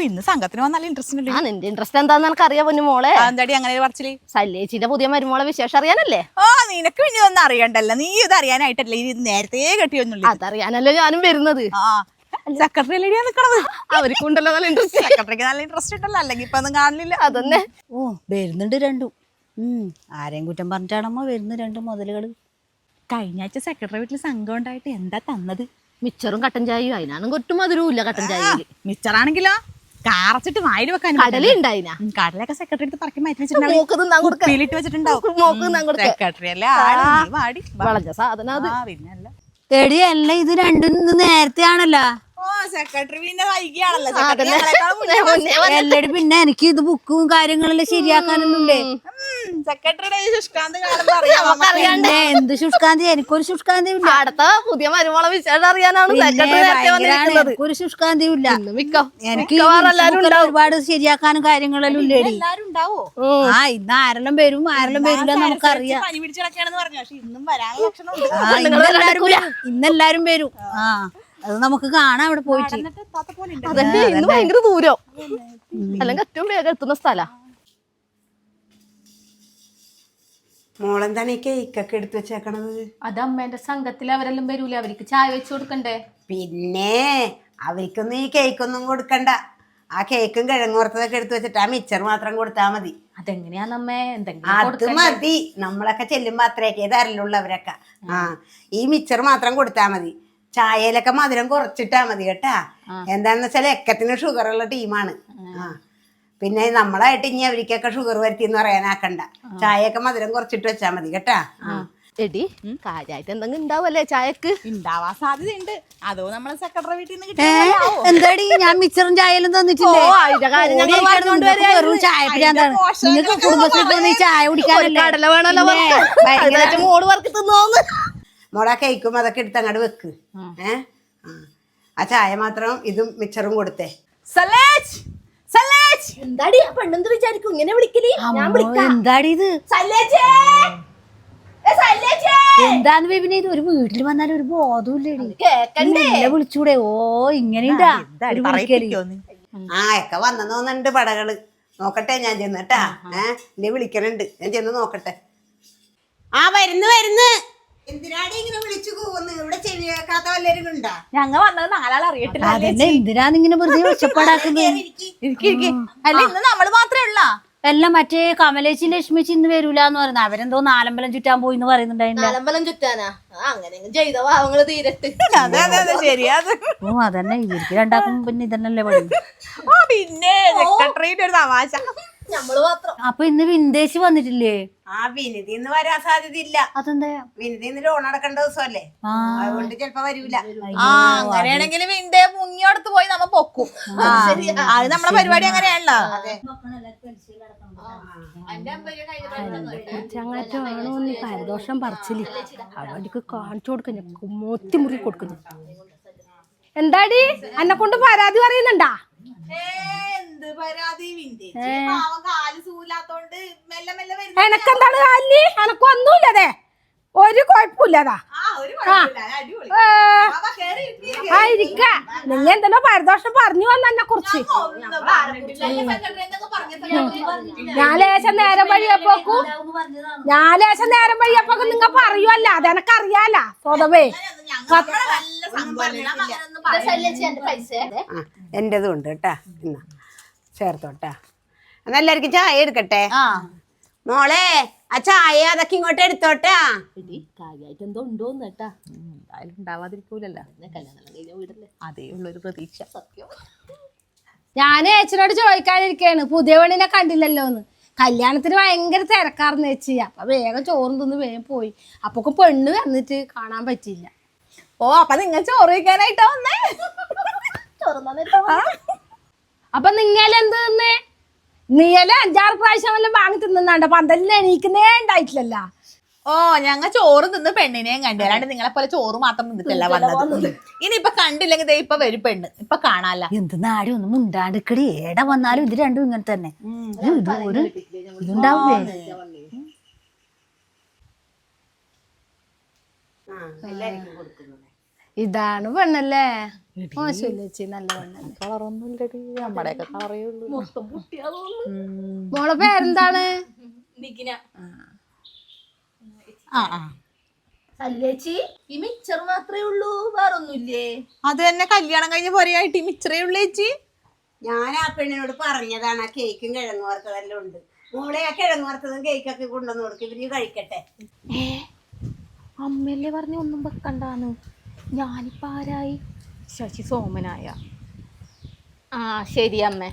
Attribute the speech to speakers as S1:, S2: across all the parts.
S1: ഇന്ന് സംഘത്തിന് വന്നാൽ ഇൻട്രസ്റ്റ് ഉണ്ട്.
S2: നിന്റെ ഇൻട്രസ്റ്റ് എന്താന്ന് എനിക്ക് അറിയാ പൊന്നു മോളെ.
S1: എന്താടി അങ്ങനെ പറച്ചില്?
S2: സല്ലേച്ചിന്റെ പുതിയ മരുമോളെ വിശേഷം അറിയാനല്ലേ?
S1: നിനക്ക് പിന്നെ ഒന്നും അറിയണ്ടല്ലോ, നീ ഇത് അറിയാനായിട്ടല്ലേ ഇത് നേരത്തെ കെട്ടിയൊന്നുമില്ല.
S2: അതറിയാനല്ലേ ഞാനും വരുന്നത്.
S1: സെക്രട്ടറി അല്ലേ നിക്കണത്?
S2: അവർക്കുണ്ടല്ലോ നല്ല ഇൻട്രസ്റ്റ്.
S1: സെക്രട്ടറിക്ക് നല്ല ഇൻട്രസ്റ്റ് ഉണ്ടല്ലോ, അല്ലെങ്കിൽ ഇപ്പൊ ഒന്നും കാണില്ല.
S2: അതന്നെ.
S3: വരുന്നുണ്ട് രണ്ടും. ആരെയും കുറ്റം പറഞ്ഞിട്ടാണമ്മ വരുന്നു രണ്ടും മുതലുകള്.
S1: കഴിഞ്ഞ ആഴ്ച സെക്രട്ടറി വീട്ടിൽ സംഘം ഉണ്ടായിട്ട് എന്താ തന്നത്?
S2: മിച്ചറും കട്ടൻ ചായയും. അതിനാണ് ഒട്ടും മധുരവും ഇല്ല കട്ടൻ ചായയില്.
S1: മിച്ചറാണെങ്കിലോ കാറച്ചിട്ട് വായിൽ വെക്കാൻ.
S2: കടല ഉണ്ടായിനാ?
S1: കടലൊക്കെ സെക്രട്ടറി എടുത്ത് പറക്കി മാറ്റി
S2: വെച്ചിട്ടുണ്ടാവും.
S1: സെക്രട്ടറി അല്ലേ
S2: വളഞ്ഞ സാധനം അത്.
S1: പിന്നല്ല
S3: എടിയല്ല, ഇത് രണ്ടും ഇന്ന് നേരത്തെ ആണല്ലോ.
S1: സെക്രട്ടറി പിന്നെ വൈകിയാണല്ലോ.
S3: എല്ലടി പിന്നെ എനിക്ക് ഇത് ബുക്കും കാര്യങ്ങളെല്ലാം ശരിയാക്കാനൊന്നുമില്ലേ?
S1: സെക്രട്ടറിയുടെ ശുഷ്കാന്ത്
S3: എന്ത് ശുഷ്കാന്തി? എനിക്കൊരു ശുഷ്കാന്തിയും ഇല്ല.
S2: അടുത്ത പുതിയ മരുമോളെ വിശേഷം അറിയാനാണ്
S3: എനിക്കൊരു ശുഷ്കാന്തിയും ഇല്ല. എനിക്ക് ഒരുപാട് ശരിയാക്കാനും കാര്യങ്ങളെല്ലാം ഇല്ലേടി. ഇന്ന് ആരെല്ലാം വരും ആരെല്ലാം വരില്ല നമുക്കറിയാം. ഇന്നെല്ലാരും വരും. അത് നമുക്ക് കാണാം അവിടെ പോയിട്ട്.
S2: അതന്നെ, ഇന്ന് ഭയങ്കര ദൂരം അല്ലെങ്കിൽ ഏറ്റവും വേഗം എത്തുന്ന സ്ഥല.
S4: മോളെന്താണ് ഈ കേക്കൊക്കെ എടുത്തു വെച്ചേക്കണത്?
S2: അത് അമ്മേന്റെ സംഘത്തിൽ അവരെല്ലാം വരൂലേ, അവർക്ക് ചായ വെച്ച് കൊടുക്കണ്ടേ?
S4: പിന്നെ അവർക്കൊന്നും ഈ കേക്കൊന്നും കൊടുക്കണ്ട. ആ കേക്കും കിഴങ്ങുറത്തതൊക്കെ എടുത്തു വെച്ചിട്ട് ആ മിച്ചർ മാത്രം കൊടുത്താ മതി.
S2: അതെങ്ങനെയാന്നമ്മേ?
S4: അത് മതി. നമ്മളൊക്കെ ചെല്ലുമ്പോ അത്രയൊക്കെ തരലുള്ളവരൊക്കെ. ഈ മിച്ചർ മാത്രം കൊടുത്താ മതി. ചായയിലൊക്കെ മധുരം കുറച്ചിട്ടാ മതി കേട്ടാ. എന്താണെന്ന് വെച്ചാൽ എക്കത്തിന് ഷുഗർ ഉള്ള ടീമാണ്. പിന്നെ നമ്മളായിട്ട് ഇനി അവർക്കൊക്കെ ഷുഗർ വരുത്തി എന്ന് പറയാനാക്കണ്ട. ചായയൊക്കെ മധുരം കുറച്ചിട്ട് വെച്ചാ മതി കേട്ടാ.
S2: എടി കാര്യമായിട്ട് എന്തെങ്കിലും ഉണ്ടാവല്ലേ ചായക്ക്?
S1: ഉണ്ടാവാൻ സാധ്യതയുണ്ട്. അതോ നമ്മളെ സെക്രട്ടറി വീട്ടിൽ നിന്ന്
S3: എന്താടി ഞാൻ മിച്ചറും ചായയിലും തന്നിട്ടില്ലേ? കുടുംബശ്രീ ചായ കുടിക്കാനല്ലേ
S2: മോള് വർക്ക് തിന്നോന്ന്.
S4: മോളെ കേക്കും അതൊക്കെ എടുത്ത് അങ്ങോട്ട് വെക്ക്. ആ ചായ മാത്രം ഇതും മിച്ചറും കൊടുത്തേ.
S2: എന്താടി ആ പെണ്ണെന്ത് വിചാരിക്കും ഇങ്ങനെ വിളിക്കല്?
S3: എന്താടി ഇത്? എന്താന്ന് ബേബിനെ, ഇത് ഒരു വീട്ടിൽ വന്നാലും ഒരു ബോധമില്ലേടി. വിളിച്ചൂടെ? ഇങ്ങനെയുണ്ടാ
S4: ഒക്കെ വന്നെന്ന് തോന്നുന്നുണ്ട് പടകള്. നോക്കട്ടെ ഞാൻ ചെന്നിട്ടാ. എന്നെ വിളിക്കണുണ്ട്, ഞാൻ ചെന്ന് നോക്കട്ടെ. വരുന്നു. എന്തിനാടി ഇങ്ങനെ വിളിച്ചു പോകുന്നു? ഇവിടെ ചെവി കേൾക്കാത്ത വല്ലവരും ഉണ്ടാ?
S1: ഞങ്ങ വന്നത് നാലാൾ അറിയട്ടില്ല.
S3: എന്തിനാന്നിങ്ങനെ വെറുതെ ഒച്ചപ്പാടാക്കുന്നത്?
S1: അല്ല, ഇന്ന് നമ്മള് മാത്രമേ ഉള്ള.
S3: എല്ലാം മറ്റേ കമലേച്ചി ലക്ഷ്മിച്ചി ഇന്ന് വരൂലെന്ന് പറയുന്നത്. അവരെന്തോ നാലമ്പലം ചുറ്റാൻ പോയി എന്ന് പറയുന്നുണ്ടായിരുന്നു.
S2: നാലമ്പലം ചുറ്റാനാ? അങ്ങനെ ചെയ്ത പാവങ്ങള് തീരട്ട്.
S1: ശരിയാ.
S3: അതന്നെ, ഇവർക്ക് രണ്ടാക്കും പിന്നെ ഇതന്നല്ലേ പണി.
S1: പിന്നെ സെക്രട്ടറിയുടെ ഒരു തമാശ.
S2: നമ്മള് മാത്രം.
S3: അപ്പൊ ഇന്ന് വിന്ദേശി വന്നിട്ടില്ലേ?
S4: വിനിധി ഇന്ന് വരാൻ സാധ്യതയില്ല.
S3: അതെന്താ?
S4: വിനിധി ഇന്ന് ലോൺ അടക്കേണ്ട ദിവസമല്ലേ, അതുകൊണ്ട് ചിലപ്പോ വരൂല.
S1: അങ്ങനെയാണെങ്കിൽ വിന്റെ മുങ്ങിയോടത്ത് പോയി നമ്മ പൊക്കും. അത് നമ്മളെ പരിപാടി അങ്ങനെയാണല്ലോ.
S2: ചങ്ങാറ്റാണോ നീ പരദോഷം പറിച്ചില്ല? അവർക്ക് കാണിച്ചു കൊടുക്കുന്നു, മോത്തിമുറി കൊടുക്കുന്നു. എന്താടി എന്നെ കൊണ്ട് പരാതി പറയുന്നുണ്ടാ? എനക്കെന്താണ് കാലിന്? എനക്കൊന്നുമില്ലതേ, ഒരു കുഴപ്പമില്ലതാ. ആയിരിക്ക നിങ്ങ എന്തെല്ലോ പരദോഷം പറഞ്ഞു വന്ന എന്നെ കുറിച്ച്. ഞാൻ ലേശം നേരം വഴിയപ്പോക്കും നിങ്ങ പറയുവല്ല, അതെനക്കറിയാല സ്വതവേ.
S4: എന്റേതും ഉണ്ട് കേട്ടാ, എന്നാ ചേർത്തോട്ടാ. എന്നെല്ലാവർക്കും ചായ എടുക്കട്ടെ. മോളെ ആ ചായ അതൊക്കെ ഇങ്ങോട്ട് എടുത്തോട്ടാ.
S2: കാര്യമായിട്ട് എന്തോ ഉണ്ടോന്ന് കേട്ടാ.
S1: എന്തായാലും ഉണ്ടാവാതിരിക്കൂലല്ലോ, അതേ ഉള്ളൊരു പ്രതീക്ഷ.
S2: സത്യം. ഞാൻ ഏച്ചനോട് ചോദിക്കാനിരിക്കാണ്, പുതിയ പെണ്ണിനെ കണ്ടില്ലല്ലോന്ന്. കല്യാണത്തിന് ഭയങ്കര തിരക്കാർന്ന് ചേച്ചി. അപ്പൊ വേഗം ചോറും തിന്ന് വേഗം പോയി. അപ്പൊക്കെ പെണ്ണ് വന്നിട്ട് കാണാൻ പറ്റിയില്ല.
S1: അപ്പൊ നിങ്ങൾ ചോറ് വയ്ക്കാനായിട്ടാ വന്നേ?
S2: അപ്പൊ നിങ്ങളെന്ത് തിന്നേ? നീയല്ലേ 5-6 പ്രാവശ്യം വല്ലതും വാങ്ങി തിന്നാണ്ട, പന്തലിൽ എണീക്കുന്നേ ഉണ്ടായിട്ടില്ലല്ല.
S1: ഞങ്ങ ചോറ് തിന്ന് പെണ്ണിനെയും കണ്ടു, അല്ലാണ്ട് നിങ്ങളെ പോലെ ചോറ് മാത്രം തിന്നിട്ടല്ല വന്നത്. ഇനിയിപ്പൊ കണ്ടില്ലെങ്കിൽ ഇപ്പൊ വരും പെണ്ണ്, ഇപ്പൊ കാണാല്ല.
S3: എന്ത് നാടി ഒന്നും ഉണ്ടാണ്ടിക്കടി. ഏടെ വന്നാലും ഇത് രണ്ടും ഇങ്ങനെ തന്നെ. ഇതുണ്ടാവില്ലേ?
S2: ഇതാണ് പെണ്ണല്ലേ? മോശമില്ല ചേച്ചി, നല്ല പെണ്ണല്ലേ.
S1: കളറൊന്നുമില്ലടി, നമ്മുടെയൊക്കെ കളറേ ഉള്ളൂ.
S2: മോളെ പേരെന്താണ്?
S1: ആ ആ
S3: അല്ലേച്ചി ഈ മിച്ചർ മാത്രമേ ഉള്ളൂ, വേറൊന്നുമില്ലേ?
S1: അത് തന്നെ, കല്യാണം കഴിഞ്ഞ പോരെയായിട്ട് ഈ മിച്ചറേ ഉള്ളൂ ചേച്ചി.
S4: ഞാൻ ആ പെണ്ണിനോട് പറഞ്ഞതാണ്, ആ കേക്കും കിഴങ്ങ് വറുത്തതെല്ലാം ഉണ്ട്. മോളെ ആ കിഴങ്ങ് വറുത്തതും കേക്കൊക്കെ കൊണ്ടുവന്ന് കൊടുക്കും, ഇവര് കഴിക്കട്ടെ.
S3: അമ്മയല്ലേ പറഞ്ഞ ഒന്നും വെക്കണ്ടാന്ന്. ഞാനിപ്പോ ആരായി?
S5: ശശി സോമനായ. ആ ശരി അമ്മേ.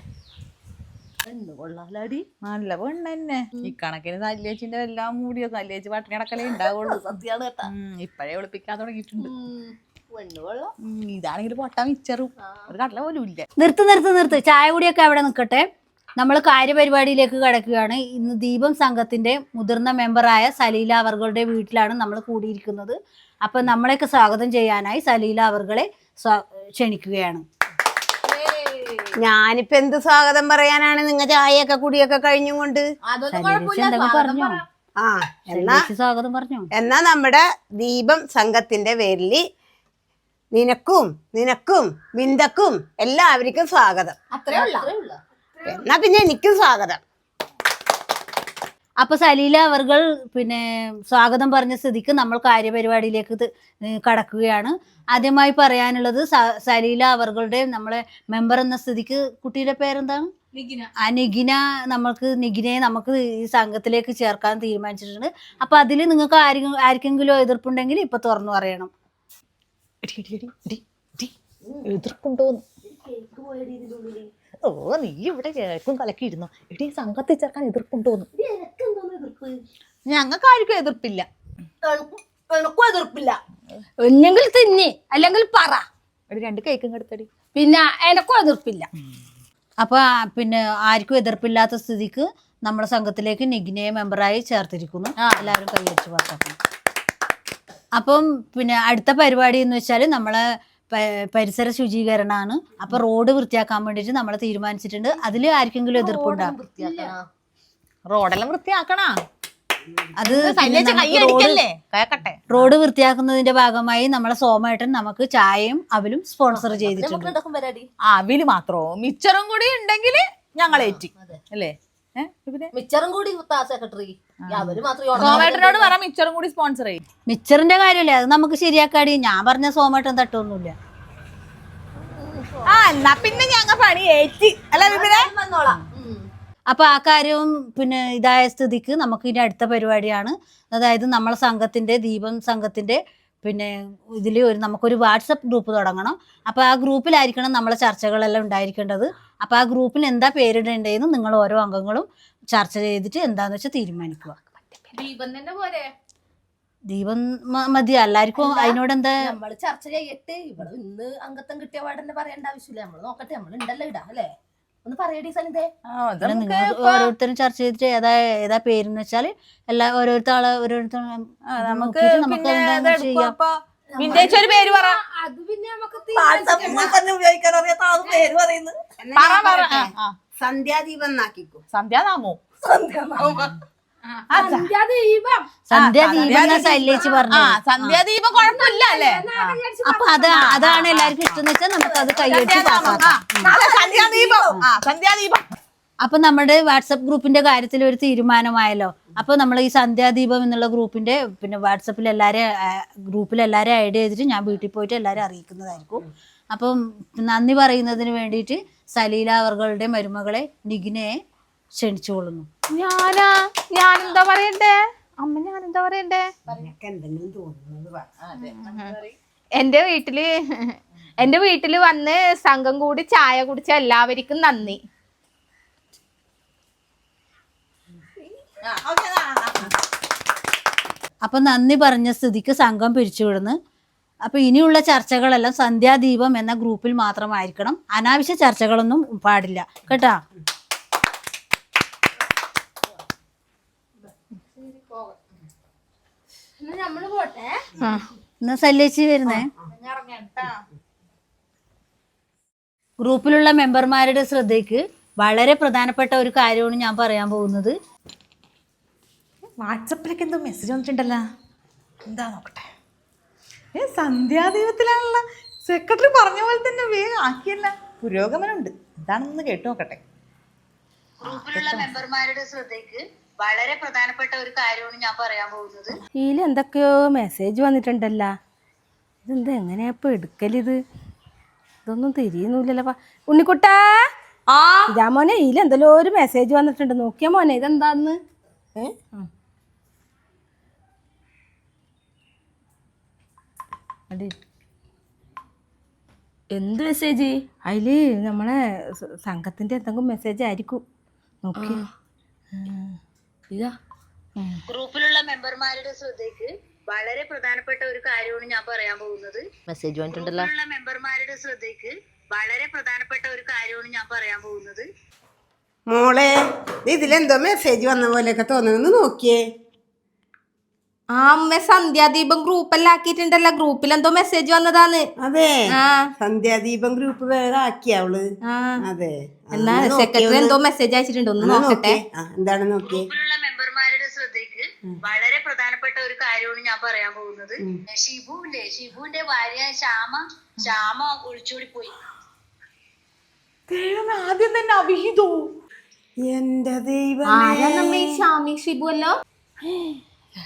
S3: കൊള്ളാലാടി,
S1: നല്ല പെണ്ണ് തന്നെ. ഇക്കണക്കിന് നല്ലേച്ചിന്റെ എല്ലാം മൂടിയോ, നല്ലേച്ചി പട്ടിണി അടക്കലേ ഉണ്ടാവുള്ളൂ.
S3: സത്യാണ് കേട്ടാ.
S1: ഇപ്പഴേ ഒളിപ്പിക്കാൻ തുടങ്ങിയിട്ടുണ്ട്.
S3: പെണ്ണ് കൊള്ളാം.
S1: ഇതാണെങ്കിൽ പൊട്ടാ മിച്ചറും ഒരു കടല പോലും ഇല്ല.
S3: നിർത്ത്. ചായ കുടിയൊക്കെ അവിടെ നിൽക്കട്ടെ. നമ്മൾ കാര്യപരിപാടിയിലേക്ക് കടക്കുകയാണ്. ഇന്ന് ദീപം സംഘത്തിന്റെ മുതിർന്ന മെമ്പറായ സലീല അവர்களுടെ വീട്ടിലാണ് നമ്മൾ കൂടിയിരിക്കുന്നത്. അപ്പൊ നമ്മളെയൊക്കെ സ്വാഗതം ചെയ്യാനായി സലീല അവர்களെ ക്ഷണിക്കുകയാണ്.
S4: ഞാനിപ്പോ എന്ത് സ്വാഗതം പറയാനാണ്, നിങ്ങ ചായയൊക്കെ കുടിയൊക്കെ കഴിഞ്ഞും കൊണ്ട്.
S3: പറഞ്ഞോ,
S4: ആ എന്നാ
S3: സ്വാഗതം പറഞ്ഞോ.
S4: എന്നാ നമ്മുടെ ദീപം സംഘത്തിന്റെ പേരില് നിനക്കും ബിന്ദക്കും എല്ലാവർക്കും സ്വാഗതം.
S3: അത്രേ ഉള്ള.
S4: എന്നാ പിന്നെ എനിക്കും സ്വാഗതം.
S3: അപ്പൊ സലീല അവർ പിന്നെ സ്വാഗതം പറഞ്ഞ സ്ഥിതിക്ക് നമ്മൾ കാര്യപരിപാടിയിലേക്ക് കടക്കുകയാണ്. ആദ്യമായി പറയാനുള്ളത് സലീല അവர்களுടെ നമ്മളെ മെമ്പർ എന്ന സ്ഥിതിക്ക്, കുട്ടിയുടെ പേരെന്താണ്? നിഗിന. നിഗിനയെ നമുക്ക് ഈ സംഘത്തിലേക്ക് ചേർക്കാൻ തീരുമാനിച്ചിട്ടുണ്ട്. അപ്പൊ അതിൽ നിങ്ങൾക്ക് ആർക്കെങ്കിലും എതിർപ്പുണ്ടെങ്കിൽ ഇപ്പൊ തുറന്നു പറയണം.
S5: എതിർപ്പുണ്ടോന്ന്? ഓ, നീ ഇവിടെ കേൾക്കും കലക്കിയിരുന്നു. എടി സംഘത്തിൽ ചേർക്കാൻ എതിർപ്പുണ്ടോന്ന്?
S1: ഞങ്ങൾക്ക് ആർക്കും എതിർപ്പില്ല.
S3: എനക്കും എതിർപ്പില്ല.
S2: ഒന്നെങ്കിൽ തിന്നി അല്ലെങ്കിൽ പറ.
S1: ഒരു 2 കേക്കും കെടുത്തടി.
S2: പിന്നെ എനക്കും എതിർപ്പില്ല.
S3: അപ്പൊ പിന്നെ ആർക്കും എതിർപ്പില്ലാത്ത സ്ഥിതിക്ക് നമ്മുടെ സംഘത്തിലേക്ക് നിഗിനയെ മെമ്പറായി ചേർത്തിരിക്കുന്നു. എല്ലാവരും കൈവച്ച് പുറത്താക്കണം. അപ്പം പിന്നെ അടുത്ത പരിപാടി എന്ന് വെച്ചാൽ നമ്മളെ പരിസര ശുചീകരണമാണ്. അപ്പൊ റോഡ് വൃത്തിയാക്കാൻ വേണ്ടിട്ട് നമ്മൾ തീരുമാനിച്ചിട്ടുണ്ട്. അതിൽ ആർക്കെങ്കിലും എതിർപ്പുണ്ടാകും?
S1: റോഡെല്ലാം വൃത്തിയാക്കണ.
S3: അത്
S1: കേക്കട്ടെ.
S3: റോഡ് വൃത്തിയാക്കുന്നതിന്റെ ഭാഗമായി നമ്മളെ സോമേട്ടൻ നമുക്ക് ചായയും അവലും സ്പോൺസർ ചെയ്തിട്ടുണ്ട്.
S1: അവില് മാത്രോ? മിച്ചറും കൂടി ഉണ്ടെങ്കിൽ ഞങ്ങൾ ഏറ്റി അല്ലേ?
S3: മിച്ചറും കൂടി സെക്രട്ടറി
S1: സോമേട്ടനോട് പറ മിച്ചറും കൂടി സ്പോൺസർ ചെയ്യും.
S3: മിച്ചറിന്റെ കാര്യമല്ലേ, അത് നമുക്ക് ശരിയാക്കാടി. ഞാൻ പറഞ്ഞ സോമേട്ടൻ തട്ടൊന്നുമില്ല.
S1: എന്നാ പിന്നെ ഞങ്ങ പണി ഏറ്റി അല്ല വിപിനെ?
S3: അപ്പൊ ആ കാര്യവും പിന്നെ ഇതായ സ്ഥിതിക്ക് നമുക്ക് ഇനി അടുത്ത പരിപാടിയാണ്. അതായത് നമ്മളെ സംഘത്തിന്റെ ദീപം സംഘത്തിന്റെ പിന്നെ ഇതിൽ നമുക്കൊരു വാട്സപ്പ് ഗ്രൂപ്പ് തുടങ്ങണം. അപ്പൊ ആ ഗ്രൂപ്പിലായിരിക്കണം നമ്മളെ ചർച്ചകളെല്ലാം ഉണ്ടായിരിക്കേണ്ടത്. അപ്പൊ ആ ഗ്രൂപ്പിൽ എന്താ പേരിടേണ്ടതെന്ന് നിങ്ങൾ ഓരോ അംഗങ്ങളും ചർച്ച ചെയ്തിട്ട് എന്താന്ന് വെച്ചാൽ തീരുമാനിക്കുക. ദീപം മതി എല്ലാവർക്കും. അതിനോട് എന്താ
S6: നമ്മള് ചർച്ച ചെയ്യട്ടെ. ഇവിടെ ഇന്ന് അംഗത്വം കിട്ടിയ പാടന്നെ പറയേണ്ട ആവശ്യമില്ല. നമ്മള് നോക്കട്ടെ, നമ്മൾ ഉണ്ടല്ലോ ഇടാ അല്ലേ? ഒന്ന് പറയടി സനിതേ.
S3: നിങ്ങൾ ഓരോരുത്തരും ചർച്ച ചെയ്തിട്ട് ഏതാ പേരെന്ന് വെച്ചാൽ ഓരോരുത്തരും
S1: നമുക്ക് ചെയ്യാം. ഒരു പേര് പറ.
S6: അത് പിന്നെ നമുക്ക്
S4: സന്ധ്യാദീപം എന്നാക്കിക്കോ.
S1: സന്ധ്യാനാമോ?
S3: സന്ധ്യാദീപം സല്ലേച്ച് പറഞ്ഞു.
S1: സന്ധ്യാദീപം കുഴപ്പമില്ല അല്ലേ?
S3: അപ്പൊ അതാണ് എല്ലാവർക്കും ഇഷ്ടം വെച്ചാൽ നമുക്ക് അത് കൈവച്ച്
S1: സന്ധ്യാദീപം.
S3: അപ്പൊ നമ്മുടെ വാട്സപ്പ് ഗ്രൂപ്പിന്റെ കാര്യത്തിൽ ഒരു തീരുമാനമായല്ലോ. അപ്പൊ നമ്മൾ ഈ സന്ധ്യാദീപം എന്നുള്ള ഗ്രൂപ്പിന്റെ പിന്നെ ഗ്രൂപ്പിൽ എല്ലാവരും ആഡ് ചെയ്തിട്ട് ഞാൻ വീട്ടിൽ പോയിട്ട് എല്ലാവരും അറിയിക്കുന്നതായിരിക്കും. അപ്പം നന്ദി പറയുന്നതിന് വേണ്ടിയിട്ട് സലീല അവர்களுടെ മരുമകളെ നിഗിനയെ ക്ഷണിച്ചുകൊള്ളുന്നു.
S5: ഞാനെന്താ പറയണ്ടേ അമ്മ? ഞാനെന്താ പറയണ്ടേ? എന്റെ വീട്ടില് വന്ന് സംഘം കൂടി ചായ കുടിച്ച എല്ലാവർക്കും നന്ദി.
S3: അപ്പൊ നന്ദി പറഞ്ഞ സ്ഥിതിക്ക് സംഘം പിരിച്ചുവിടുന്നു. അപ്പൊ ഇനിയുള്ള ചർച്ചകളെല്ലാം സന്ധ്യാദീപം എന്ന ഗ്രൂപ്പിൽ മാത്രമായിരിക്കണം. അനാവശ്യ ചർച്ചകളൊന്നും പാടില്ല കേട്ടാ. എന്നാ സല്ലേച്ചി വരുന്നേ. ഗ്രൂപ്പിലുള്ള മെമ്പർമാരുടെ ശ്രദ്ധയ്ക്ക് വളരെ പ്രധാനപ്പെട്ട ഒരു കാര്യമാണ് ഞാൻ പറയാൻ പോകുന്നത്.
S1: വാട്സപ്പിലേക്ക് എന്തോ മെസ്സേജ് വന്നിട്ടുണ്ടല്ലോ, എന്താ നോക്കട്ടെ. സന്ധ്യാദീപത്തിലാണല്ലോ. സെക്രട്ടറി പറഞ്ഞ പോലെ തന്നെ വേഗം ആക്കിയല്ല. പുരോഗമനമുണ്ട്. എന്താണെന്ന് കേട്ടു നോക്കട്ടെ.
S3: ഗ്രൂപ്പിലുള്ള മെമ്പർമാരുടെ ശ്രദ്ധയ്ക്ക് വളരെ പ്രധാനപ്പെട്ട ഒരു കാര്യമാണ് ഞാൻ പറയാൻ പോകുന്നത്.
S2: ഇതിൽ എന്തൊക്കെയോ മെസ്സേജ് വന്നിട്ടുണ്ടല്ലോ. ഇതെന്താ എങ്ങനെയാ ഇപ്പൊ എടുക്കലിത്? ഇതൊന്നും തിരിയുന്നില്ലല്ലോ. ഉണ്ണിക്കുട്ടാ, ഇതാ മോനെ, ഇതിൽ എന്തെല്ലോ ഒരു മെസ്സേജ് വന്നിട്ടുണ്ട്. നോക്കിയാ മോനെ, ഇതെന്താന്ന്?
S7: എന്ത് മെസ്സേജ്?
S2: അതില് നമ്മളെ സംഘത്തിന്റെ എന്തെങ്കിലും മെസ്സേജ് ആയിരിക്കും. നോക്കി.
S7: ഇതാ
S3: ഗ്രൂപ്പിലുള്ള മെമ്പർമാരുടെ ശ്രദ്ധയ്ക്ക് വളരെ പ്രധാനപ്പെട്ട ഒരു കാര്യമാണ് ഞാൻ പറയാൻ പോകുന്നത്.
S7: മെസ്സേജ് വന്നിട്ടുണ്ടല്ലോ.
S3: ഗ്രൂപ്പിലുള്ള മെമ്പർമാരുടെ ശ്രദ്ധയ്ക്ക് വളരെ പ്രധാനപ്പെട്ട ഒരു കാര്യമാണ് ഞാൻ പറയാൻ പോകുന്നത്.
S4: മോളെ, ഇതിലെന്തോ മെസ്സേജ് വന്ന പോലെയൊക്കെ തോന്നുന്നു, നോക്കിയേ.
S7: ആ അമ്മ സന്ധ്യാദീപം ഗ്രൂപ്പെല്ലാം ആക്കിയിട്ടുണ്ടല്ലോ. ഗ്രൂപ്പിൽ എന്തോ മെസ്സേജ് വന്നതാന്ന്.
S4: അതെ, സന്ധ്യാദീപം ഗ്രൂപ്പ് വേറെ ആക്കിയ അവള്. അതെ,
S7: എന്നാ സെക്രട്ടറി എന്തോ മെസ്സേജ് അയച്ചിട്ടുണ്ട്, ഒന്ന് നോക്കട്ടെ.
S4: എന്താണ് നോക്കിയേ.
S3: ഗ്രൂപ്പിലുള്ള മെമ്പർമാരുടെ ശ്രദ്ധയ്ക്ക് വളരെ പ്രധാനപ്പെട്ട ഒരു കാര്യമാണ് ഞാൻ പറയാൻ പോകുന്നത്. ഷിബുവിന്റെ ഭാര്യ ശ്യാമ ഒളിച്ചോടി പോയി.
S1: ആദ്യം തന്നെ അവിഹിതോ.
S4: എന്റെ ദൈവമേ,
S7: ഷാമി ഷിബു അല്ലോ.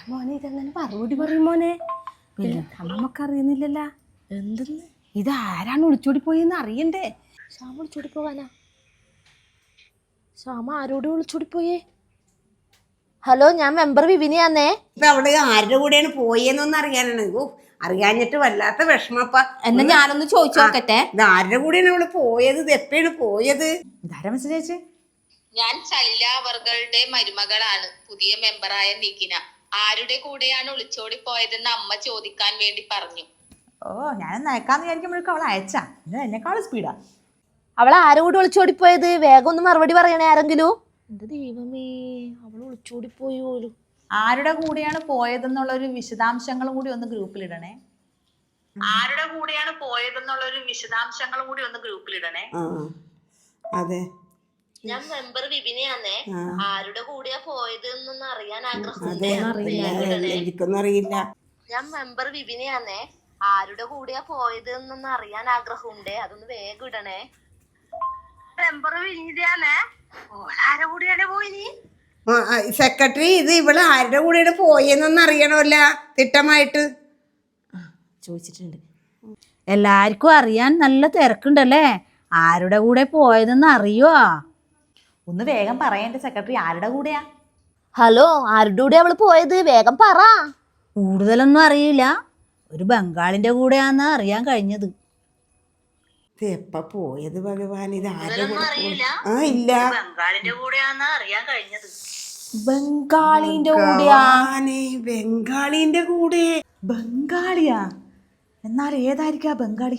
S2: മോനെ, ഇതെങ്ങനെ മറുപടി പറയും മോനെ? പിന്നെ നമുക്കറിയുന്നില്ലല്ലോ.
S7: എന്തെന്ന്?
S2: ഇത് ആരാണ് ഒളിച്ചോടി പോയെന്ന് അറിയണ്ടേ?
S7: ശ്യാമ ഒളിച്ചോടി പോകാനാ? ശ്യാമ ആരോട് ഒളിച്ചോടി പോയേ? ഹലോ, ഞാൻ മെമ്പർ വിപിനിയാന്നേ.
S4: ഇത് അവള് ആരുടെ കൂടെയാണ് പോയെന്നൊന്നും അറിയാനാണ്. അറിയാഞ്ഞിട്ട് വല്ലാത്ത വിഷമപ്പ.
S7: എന്നാ ഞാനൊന്ന് ചോദിച്ചു നോക്കട്ടെ.
S4: ഇത് ആരുടെ കൂടെയാണ് അവള് പോയത്? ഇത് എപ്പോഴാണ് പോയത്?
S1: ഇതാരാ മെസ്സേജ് അയച്ചേ?
S5: ഞാൻ സലില അവർകളുടെ മരുമകളാണ്, പുതിയ മെമ്പറായ നിഖിന. ആരുടെ കൂടെയാണ് ഒളിച്ചോടി പോയതെന്ന് അമ്മ ചോദിക്കാൻ വേണ്ടി പറഞ്ഞു.
S1: ഓ, ഞാനൊന്ന് അയക്കാന്ന് വിചാരിക്കുമ്പോഴേക്കും അവൾ അയച്ചാ. എന്നെക്കാളും സ്പീഡാ.
S7: അവൾ ആരോട് ഒളിച്ചോടി പോയത്? വേഗം ഒന്ന് മറുപടി പറയണേ ആരെങ്കിലും. എന്റെ ദൈവമേ, അവൾ ഒളിച്ചോടി പോയോലു.
S1: ആരുടെ കൂടെയാണ് പോയതെന്നുള്ളൊരു വിശദാംശങ്ങളും കൂടി ഒന്ന് ഗ്രൂപ്പിലിടണേ. ആരുടെ കൂടെയാണ് പോയതെന്നുള്ളൊരു വിശദാംശങ്ങളും കൂടി ഒന്ന് ഗ്രൂപ്പിലിടണേ.
S4: അതെ,
S5: ഞാൻ മെമ്പർ വിപിനെയാന്നേ. ആരുടെ കൂടെയാ പോയതെന്നൊന്നും അറിയാൻ ആഗ്രഹമുണ്ട്.
S4: എനിക്കൊന്നും അറിയില്ല.
S5: ഞാൻ മെമ്പർ വിപിനെയാന്നേ. ആരുടെ കൂടെയാ പോയതെന്നൊന്നും അറിയാൻ ആഗ്രഹമുണ്ട്, അതൊന്ന് വേഗം ഇടണേ. മെമ്പർ വിനിതയാന്നേ. ആരുടെ കൂടെയാണ് പോയിനി?
S4: സെക്രട്ടറി, ഇത് ഇവള് ആരുടെ കൂടെയാണ് പോയെന്നൊന്നും അറിയണമല്ല തിട്ടമായിട്ട്
S3: ചോദിച്ചിട്ടുണ്ട്. എല്ലാവർക്കും അറിയാൻ നല്ല തിരക്കുണ്ടല്ലേ. ആരുടെ കൂടെ പോയതെന്ന് അറിയോ?
S1: ഒന്ന് വേഗം പറയണ്ടേ സെക്രട്ടറി, ആരുടെ കൂടെയാ?
S7: ഹലോ, ആരുടെ കൂടെ അവള് പോയത്? വേഗം പറ.
S3: കൂടുതലൊന്നും അറിയില്ല. ഒരു ബംഗാളിന്റെ കൂടെയാന്ന് അറിയാൻ കഴിഞ്ഞത്.
S4: ഇത് എപ്പ പോയത് ഭഗവാൻ? ഇത് ആരുടെ കൂടെ ഇല്ല,
S3: ബംഗാളിന്റെ കൂടെയാന്ന് അറിയാൻ കഴിഞ്ഞത്.
S7: ബംഗാളിന്റെ കൂടെയാ?
S4: ബംഗാളിന്റെ കൂടെ.
S1: ബംഗാളിയാ? എന്നാൽ ഏതായിരിക്കും ആ ബംഗാളി?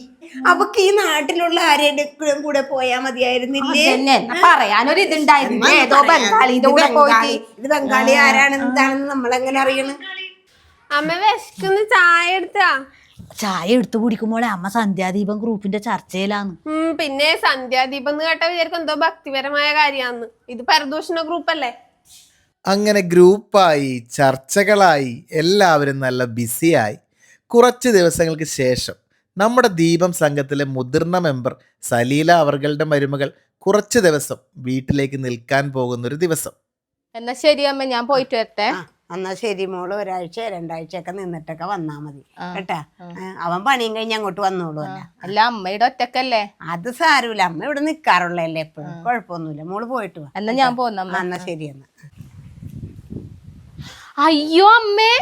S4: അവക്ക് ഈ നാട്ടിലുള്ള ആരുടെ കൂടെ പോയാ മതിയായിരുന്നില്ലേ?
S7: പറയാനൊരു ഇതുണ്ടായിരുന്നു, ഏതോ ബംഗാളിന്റെ കൂടെ പോയിട്ട്.
S4: ഇത് ബംഗാളി ആരാണ് എന്താണെന്ന് നമ്മളെങ്ങനെ അറിയണം?
S5: അമ്മ വിശക്കുന്ന ചായ എടുത്താ?
S3: ചായ എടുത്തു കുടിക്കുമ്പോളെ അമ്മ സന്ധ്യാദീപം ഗ്രൂപ്പിന്റെ ചർച്ചയിലാന്ന്.
S5: പിന്നെ സന്ധ്യാദീപം എന്ന് കേട്ട വിചാരിക്കും എന്തോ ഭക്തിപരമായ കാര്യാന്ന്. ഇത് പരദൂഷണ ഗ്രൂപ്പല്ലേ?
S8: അങ്ങനെ ഗ്രൂപ്പായി, ചർച്ചകളായി, എല്ലാവരും നല്ല ബിസിയായി. കുറച്ച് ദിവസങ്ങൾക്ക് ശേഷം നമ്മുടെ ദീപം സംഘത്തിലെ മുതിർന്ന മെമ്പർ സലീല അവർകളുടെ മരുമകൾ കുറച്ച് ദിവസം വീട്ടിലേക്ക് നിൽക്കാൻ പോകുന്നൊരു ദിവസം.
S5: എന്നാ ശരി അമ്മ, ഞാൻ പോയിട്ട് വരട്ടെ.
S4: എന്നാ ശരി മോള്, ഒരാഴ്ച 2 ആഴ്ചയൊക്കെ നിന്നിട്ടൊക്കെ വന്നാ മതി കേട്ടാ. അവൻ പണിയും കഴിഞ്ഞ് അങ്ങോട്ട് വന്നോളൂ.
S5: അല്ല, അമ്മയുടെ ഒറ്റക്കല്ലേ?
S4: അത് സാരമില്ല, അമ്മ ഇവിടെ നിക്കാറുള്ളല്ലേ എപ്പോഴും, കുഴപ്പമൊന്നുമില്ല. മോള് പോയിട്ട് വാ.
S5: എന്നാ ഞാൻ പോന്നമ്മ.
S4: എന്നാ ശരി. എന്നാ
S5: അയ്യോ അമ്മേ,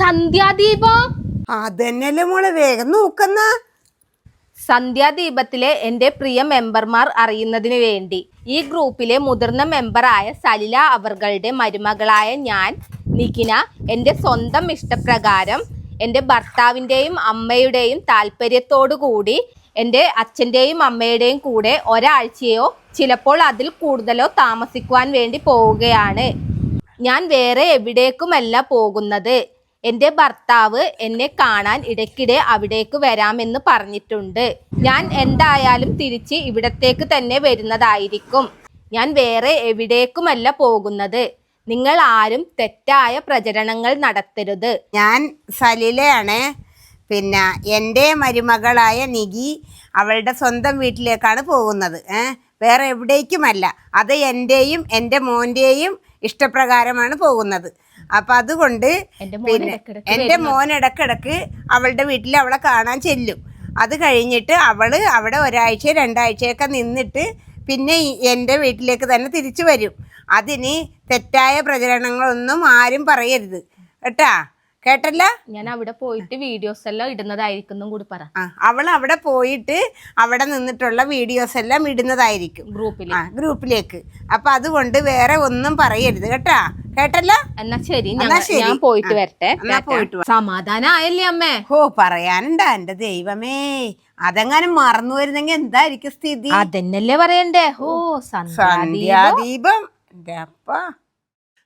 S5: സന്ധ്യാദീപം.
S4: അതന്നെയല്ലേ മോളെ, വേഗം നോക്കുന്ന.
S5: സന്ധ്യാദീപത്തിലെ എൻ്റെ പ്രിയ മെമ്പർമാർ അറിയുന്നതിന് വേണ്ടി ഈ ഗ്രൂപ്പിലെ മുതിർന്ന മെമ്പറായ സലില അവർകളുടെ മരുമകളായ ഞാൻ നിഖിന എൻ്റെ സ്വന്തം ഇഷ്ടപ്രകാരം എൻ്റെ ഭർത്താവിൻ്റെയും അമ്മയുടെയും താല്പര്യത്തോടു കൂടി എൻ്റെ അച്ഛൻ്റെയും അമ്മയുടെയും കൂടെ ഒരാഴ്ചയോ ചിലപ്പോൾ അതിൽ കൂടുതലോ താമസിക്കുവാൻ വേണ്ടി പോവുകയാണ്. ഞാൻ വേറെ എവിടേക്കുമല്ല പോകുന്നത്. എൻ്റെ ഭർത്താവ് എന്നെ കാണാൻ ഇടയ്ക്കിടെ അവിടേക്ക് വരാമെന്ന് പറഞ്ഞിട്ടുണ്ട്. ഞാൻ എന്തായാലും തിരിച്ച് ഇവിടത്തേക്ക് തന്നെ വരുന്നതായിരിക്കും. ഞാൻ വേറെ എവിടേക്കുമല്ല പോകുന്നത്. നിങ്ങൾ ആരും തെറ്റായ പ്രചരണങ്ങൾ നടത്തരുത്.
S4: ഞാൻ സലീലയാണേ. പിന്നെ എൻ്റെ മരുമകളായ നികി അവളുടെ സ്വന്തം വീട്ടിലേക്കാണ് പോകുന്നത്. വേറെ എവിടേക്കുമല്ല. അത് എൻ്റെയും എൻ്റെ മോൻ്റെയും ഇഷ്ടപ്രകാരമാണ് പോകുന്നത്. അപ്പം അതുകൊണ്ട് പിന്നെ എൻ്റെ മോൻ ഇടക്കിടക്ക് അവളുടെ വീട്ടിൽ അവളെ കാണാൻ ചെല്ലും. അത് കഴിഞ്ഞിട്ട് അവൾ അവിടെ ഒരാഴ്ച 2 ആഴ്ചയൊക്കെ നിന്നിട്ട് പിന്നെ എൻ്റെ വീട്ടിലേക്ക് തന്നെ തിരിച്ചു വരും. അതിന് തെറ്റായ പ്രചരണങ്ങളൊന്നും ആരും പറയരുത് കേട്ടാ. കേട്ടല്ല?
S5: ഞാൻ അവിടെ പോയിട്ട് വീഡിയോസ് എല്ലാം ഇടുന്നതായിരിക്കും കൂടി പറ.
S4: അവൾ അവിടെ പോയിട്ട് അവിടെ നിന്നിട്ടുള്ള വീഡിയോസ് എല്ലാം ഇടുന്നതായിരിക്കും ഗ്രൂപ്പിലേക്ക്. അപ്പൊ അതുകൊണ്ട് വേറെ ഒന്നും പറയരുത് കേട്ടാ. കേട്ടല്ല?
S5: എന്നാ ശരി, ഞാൻ പോയിട്ട് വരട്ടെ. സമാധാനം ആയല്ലേ അമ്മേ?
S4: പറയാനുണ്ടാ എന്റെ ദൈവമേ, അതെങ്ങാനും മറന്നു വരുന്നെങ്കിൽ എന്തായിരിക്കും സ്ഥിതി?
S5: അതെന്നല്ലേ പറയണ്ടേ.
S4: സന്ധ്യാദീപം.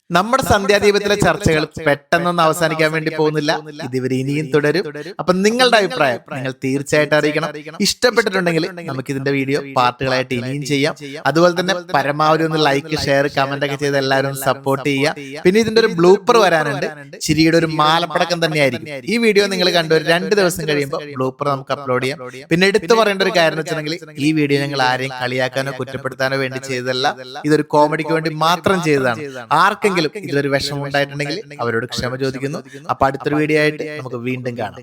S8: നമ്മുടെ സന്ധ്യാദീപത്തിലെ ചർച്ചകൾ പെട്ടെന്നൊന്നും അവസാനിക്കാൻ വേണ്ടി പോകുന്നില്ല. ഇതിവരെ ഇനിയും തുടരും. അപ്പൊ നിങ്ങളുടെ അഭിപ്രായം നിങ്ങൾ തീർച്ചയായിട്ടും അറിയിക്കണം. ഇഷ്ടപ്പെട്ടിട്ടുണ്ടെങ്കിൽ നമുക്ക് ഇതിന്റെ വീഡിയോ പാർട്ടുകളായിട്ട് ഇനിയും ചെയ്യാം. അതുപോലെ തന്നെ പരമാവധി ഒന്ന് ലൈക്ക്, ഷെയർ, കമന്റ് ഒക്കെ ചെയ്ത് എല്ലാവരും സപ്പോർട്ട് ചെയ്യുക. പിന്നെ ഇതിന്റെ ഒരു ബ്ലൂപ്പർ വരാനുണ്ട്. ചിരിയുടെ ഒരു മാലപ്പടക്കം തന്നെയായിരിക്കും. ഈ വീഡിയോ നിങ്ങൾ കണ്ടു 2 ദിവസം കഴിയുമ്പോൾ ബ്ലൂപ്പർ നമുക്ക് അപ്ലോഡ് ചെയ്യാം. പിന്നെ എടുത്തു പറയേണ്ട ഒരു കാര്യം വെച്ചിട്ടുണ്ടെങ്കിൽ ഈ വീഡിയോ ഞങ്ങൾ ആരെയും കളിയാക്കാനോ കുറ്റപ്പെടുത്താനോ വേണ്ടി ചെയ്തതല്ല. ഇതൊരു കോമഡിക്ക് വേണ്ടി മാത്രം ചെയ്തതാണ്. ആർക്കെങ്കിലും ഇതിലൊരു വിഷമം ഉണ്ടായിട്ടുണ്ടെങ്കിൽ അവരോട് ക്ഷമ ചോദിക്കുന്നു. അപ്പൊ അടുത്തൊരു വീഡിയോ ആയിട്ട് നമുക്ക് വീണ്ടും കാണാം.